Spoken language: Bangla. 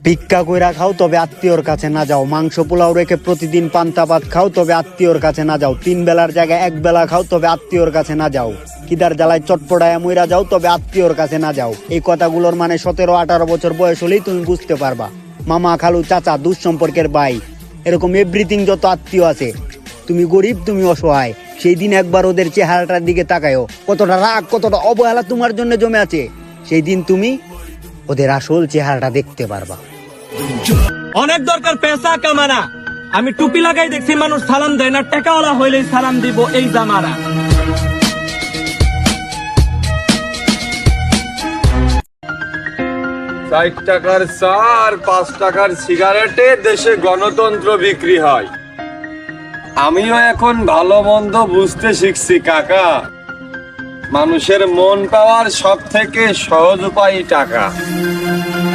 ভিক্ষা কইরা খাও তবে আত্মীয়র কাছে না যাও। মাংস পোলাও রেখে প্রতিদিন পান্তা ভাত খাও তবে আত্মীয়র কাছে না যাও। 3 বেলার জায়গায় 1 বেলা খাও তবে আত্মীয়র কাছে না যাও। কিদার জ্বালায় চটপটায় মইরা যাও তবে আত্মীয়র কাছে না যাও। এই কথাগুলোর মানে 17-18 বছর বয়স হলেই তুমি বুঝতে পারবা। মামা, খালু, চাচা, দুঃসম্পর্কের ভাই, এরকম এভরিথিং যত আত্মীয় আছে। তুমি গরিব, তুমি অসহায়, সেই দিন একবার ওদের চেহারাটার দিকে তাকায়ও, কতটা রাগ, কতটা অবহেলা তোমার জন্য জমে আছে। সেই দিন তুমি ওদের আসল চেহারাটা দেখতে পারবা। অনেক দরকার পেশা কামানা। আমি টুপি লাগাই দেখছি মানুষ সালাম দেয় না, টাকাওয়ালা হইলেই সালাম দিব এই জামানা। 4 টাকার চা আর 5 টাকার সিগারেটে দেশে গণতন্ত্র বিক্রি হয়। আমিও এখন ভালো মন্দ বুঝতে শিখছি কাকা। মানুষের মন পাওয়ার সব থেকে সহজ উপায় টাকা।